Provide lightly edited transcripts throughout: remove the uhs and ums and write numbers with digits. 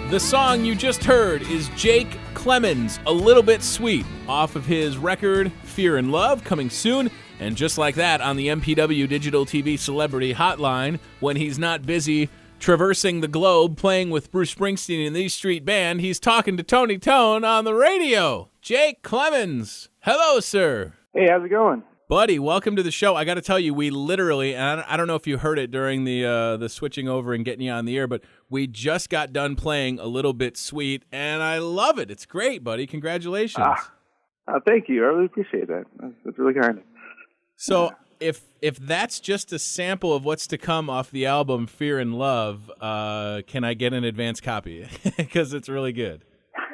The song you just heard is Jake Clemons, A Little Bit Sweet, off of his record Fear and Love, coming soon. And just like that, on the MPW Digital TV Celebrity Hotline, when he's not busy traversing the globe playing with Bruce Springsteen and the E Street Band, he's talking to Tony Tone on the radio. Jake Clemons. Hello, sir. Hey, how's it going? Buddy, welcome to the show. I got to tell you, we literally, and I don't know if you heard it during the switching over and getting you on the air, but we just got done playing A Little Bit Sweet, and I love it. It's great, buddy. Congratulations. Thank you. I really appreciate that. That's really kind. So if that's just a sample of what's to come off the album Fear and Love, can I get an advance copy? Because it's really good.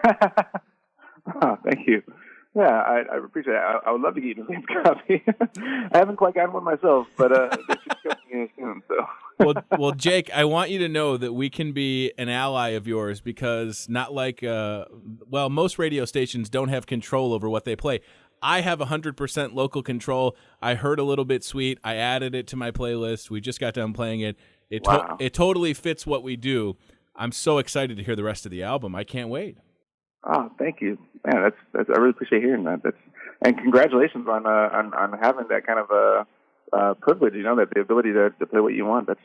Thank you. Yeah, I appreciate it. I would love to get you the same copy. I haven't quite gotten one myself, but they should come in soon. So. Well, Jake, I want you to know that we can be an ally of yours because not like, most radio stations don't have control over what they play. I have 100% local control. I heard A Little Bit Sweet. I added it to my playlist. We just got done playing it. It totally fits what we do. I'm so excited to hear the rest of the album. I can't wait. Oh, thank you, man. That's I really appreciate hearing that. And congratulations on having that kind of privilege. You know, that the ability to play what you want. That's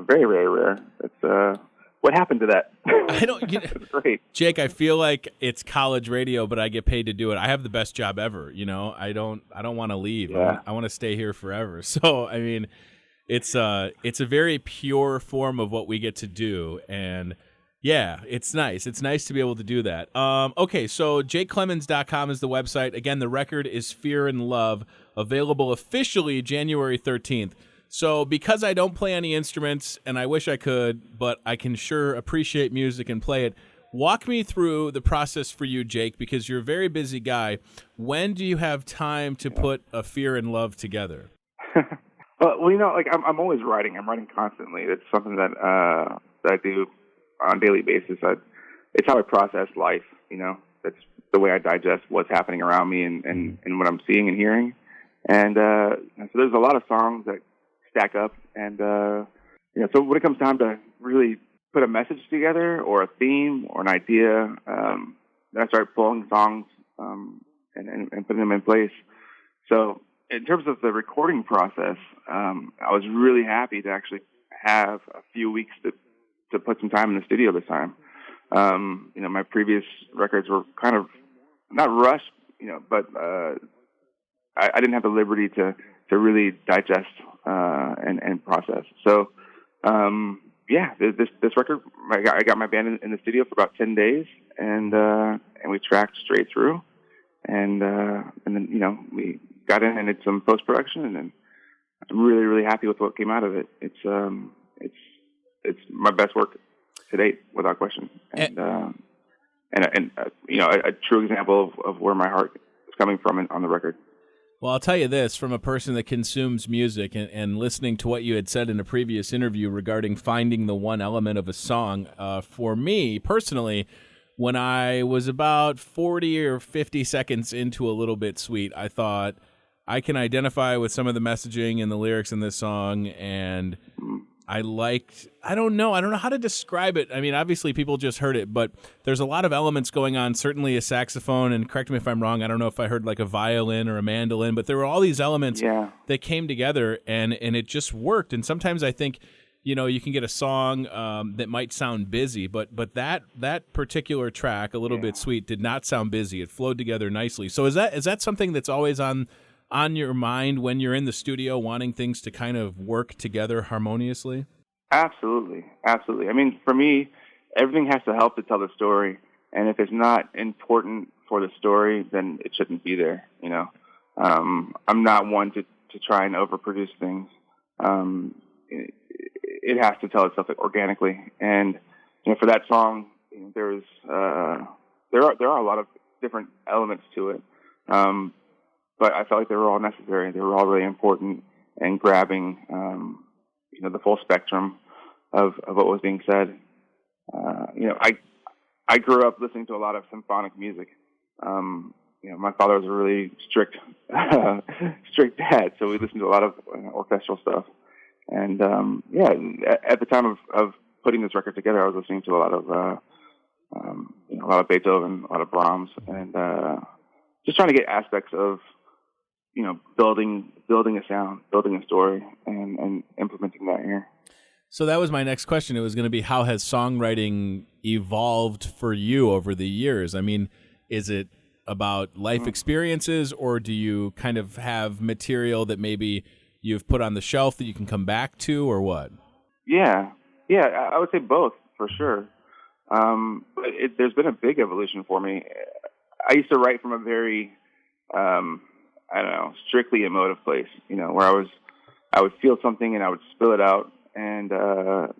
very, very rare. That's what happened to that? I don't. It's great, Jake. I feel like it's college radio, but I get paid to do it. I have the best job ever. You know, I don't want to leave. Yeah. I want to stay here forever. So I mean, it's a very pure form of what we get to do, and. Yeah, it's nice. It's nice to be able to do that. Okay, so jakeclemons.com is the website. Again, the record is Fear and Love, available officially January 13th. So because I don't play any instruments, and I wish I could, but I can sure appreciate music and play it, walk me through the process for you, Jake, because you're a very busy guy. When do you have time to put a Fear and Love together? Well, you know, like I'm always writing. I'm writing constantly. It's something that I do on a daily basis. It's how I process life, you know. That's the way I digest what's happening around me and what I'm seeing and hearing. And so there's a lot of songs that stack up. And, so when it comes time to really put a message together or a theme or an idea, then I start pulling songs and putting them in place. So in terms of the recording process, I was really happy to actually have a few weeks to put some time in the studio this time. My previous records were kind of not rushed, but I didn't have the liberty to really digest and process. So, this record, I got my band in the studio for about 10 days, and we tracked straight through, and then we got in and did some post production, and then I'm really, really happy with what came out of it. It's my best work to date, without question, and a true example of where my heart is coming from on the record. Well, I'll tell you this, from a person that consumes music and listening to what you had said in a previous interview regarding finding the one element of a song, for me personally, when I was about 40 or 50 seconds into A Little Bit Sweet, I thought I can identify with some of the messaging and the lyrics in this song, and I don't know how to describe it. I mean, obviously people just heard it, but there's a lot of elements going on, certainly a saxophone, and correct me if I'm wrong, I don't know if I heard like a violin or a mandolin, but there were all these elements that came together and it just worked. And sometimes I think, you can get a song that might sound busy, but that particular track, A Little Bit Sweet, did not sound busy. It flowed together nicely. So is that something that's always on your mind when you're in the studio wanting things to kind of work together harmoniously? Absolutely. Absolutely. I mean, for me, everything has to help to tell the story. And if it's not important for the story, then it shouldn't be there, I'm not one to try and overproduce things. It has to tell itself organically. And, for that song, there are a lot of different elements to it. But I felt like they were all necessary. They were all really important and grabbing, the full spectrum of what was being said. I grew up listening to a lot of symphonic music. My father was a really strict dad, so we listened to a lot of orchestral stuff. And at the time of putting this record together, I was listening to a lot of a lot of Beethoven, a lot of Brahms, and just trying to get aspects of building a sound, building a story, and implementing that here. So that was my next question. It was going to be, how has songwriting evolved for you over the years? I mean, is it about life experiences, or do you kind of have material that maybe you've put on the shelf that you can come back to, or what? Yeah, I would say both for sure. There's been a big evolution for me. I used to write from a very, strictly emotive place, where I would feel something and I would spill it out, and that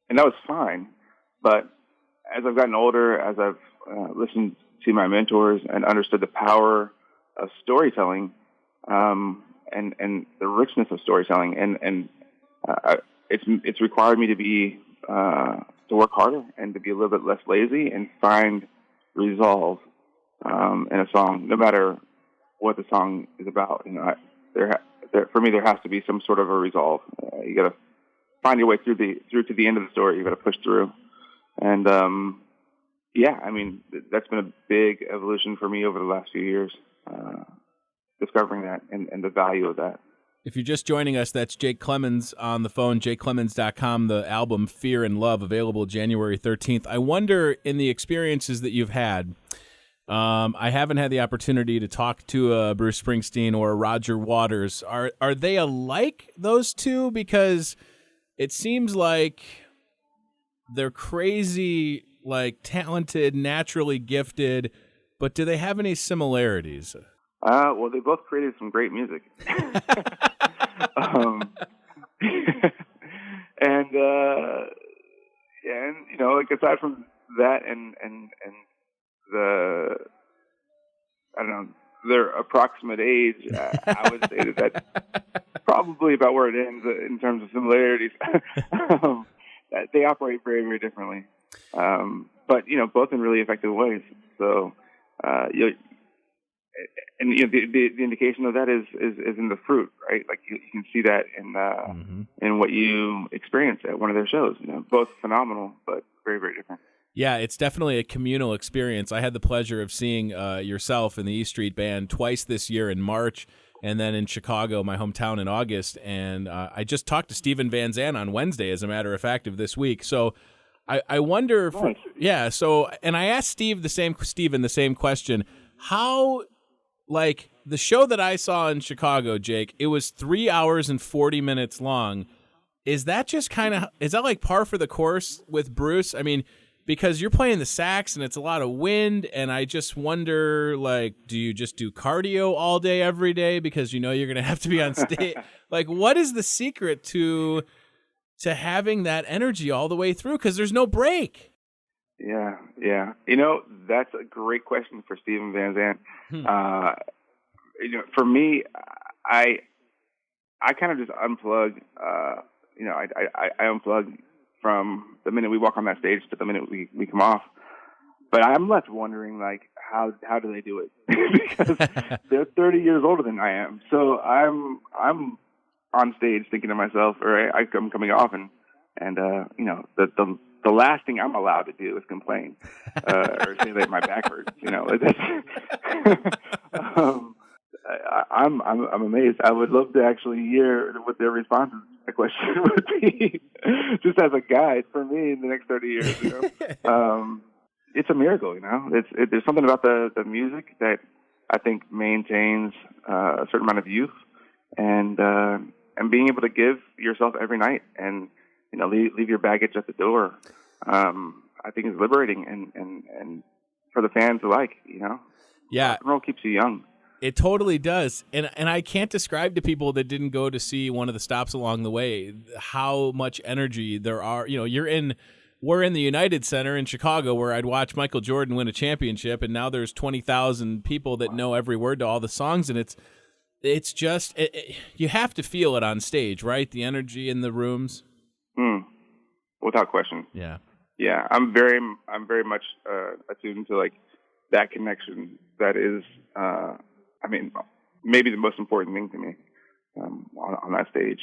was fine. But as I've gotten older, as I've listened to my mentors and understood the power of storytelling, and the richness of storytelling, it's required me to work harder and to be a little bit less lazy and find resolve in a song, no matter what the song is about. For me, there has to be some sort of a resolve. You got to find your way through to the end of the story. You got to push through, and that's been a big evolution for me over the last few years, discovering that and the value of that. If you're just joining us, that's Jake Clemons on the phone, jakeclemons.com, the album Fear and Love, available January 13th. I wonder, in the experiences that you've had, I haven't had the opportunity to talk to Bruce Springsteen or Roger Waters. Are they alike, those two? Because it seems like they're crazy, like talented, naturally gifted, but do they have any similarities? Well, they both created some great music. Aside from that and the, I don't know, their approximate age, I would say that's probably about where it ends in terms of similarities. They operate very, very differently, but both in really effective ways. So, the indication of that is in the fruit, right? Like you can see that in what you experience at one of their shows. Both phenomenal, but very, very different. Yeah, it's definitely a communal experience. I had the pleasure of seeing yourself in the E Street Band twice this year, in March, and then in Chicago, my hometown, in August. And I just talked to Steven Van Zandt on Wednesday, as a matter of fact, of this week. So I wonder, and I asked Steven the same question. How, like, the show that I saw in Chicago, Jake, it was 3 hours and 40 minutes long. Is that just is that like par for the course with Bruce? I mean, because you're playing the sax and it's a lot of wind, and I just wonder, like, do you just do cardio all day, every day, because you're going to have to be on stage? Like, what is the secret to having that energy all the way through? Because there's no break. Yeah. That's a great question for Steven Van Zandt. For me, I kind of just unplug. I unplug from the minute we walk on that stage to the minute we come off. But I'm left wondering, like, how do they do it? Because they're 30 years older than I am. So I'm on stage thinking to myself, or I'm coming off, and the last thing I'm allowed to do is complain or say that my back hurts. I'm amazed. I would love to actually hear what their responses to that question would be, just as a guide for me in the next 30 years. It's a miracle. There's something about the music that I think maintains a certain amount of youth, and being able to give yourself every night, and leave your baggage at the door. I think is liberating, and for the fans alike. Yeah, rock and roll keeps you young. It totally does. And I can't describe to people that didn't go to see one of the stops along the way how much energy there are. We're in the United Center in Chicago, where I'd watch Michael Jordan win a championship, and now there's 20,000 people that know every word to all the songs, and it's just you have to feel it on stage, right? The energy in the rooms. Without question. Yeah. I'm very much attuned to, like, that connection. That is, maybe the most important thing to me on that stage.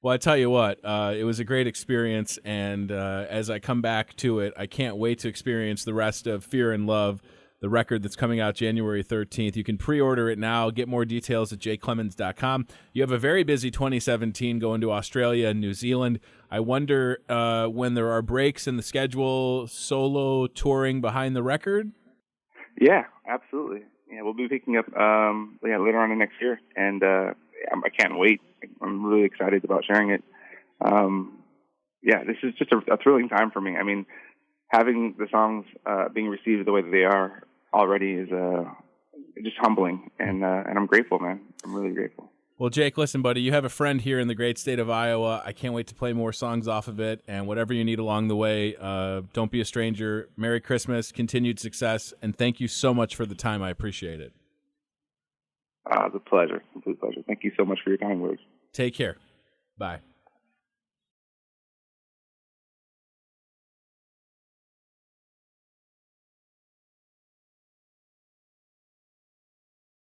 Well, I tell you what, it was a great experience, and as I come back to it, I can't wait to experience the rest of Fear and Love, the record that's coming out January 13th. You can pre-order it now. Get more details at jclemons.com. You have a very busy 2017 going to Australia and New Zealand. I wonder when there are breaks in the schedule, solo touring behind the record? Yeah, absolutely. Yeah, we'll be picking up later on in next year, and I can't wait. I'm really excited about sharing it. This is just a thrilling time for me. I mean, having the songs being received the way that they are already is just humbling, and I'm grateful, man. I'm really grateful. Well, Jake, listen, buddy, you have a friend here in the great state of Iowa. I can't wait to play more songs off of it, and whatever you need along the way, don't be a stranger. Merry Christmas, continued success, and thank you so much for the time. I appreciate it. It's a pleasure. Complete pleasure. Thank you so much for your kind words. Take care. Bye.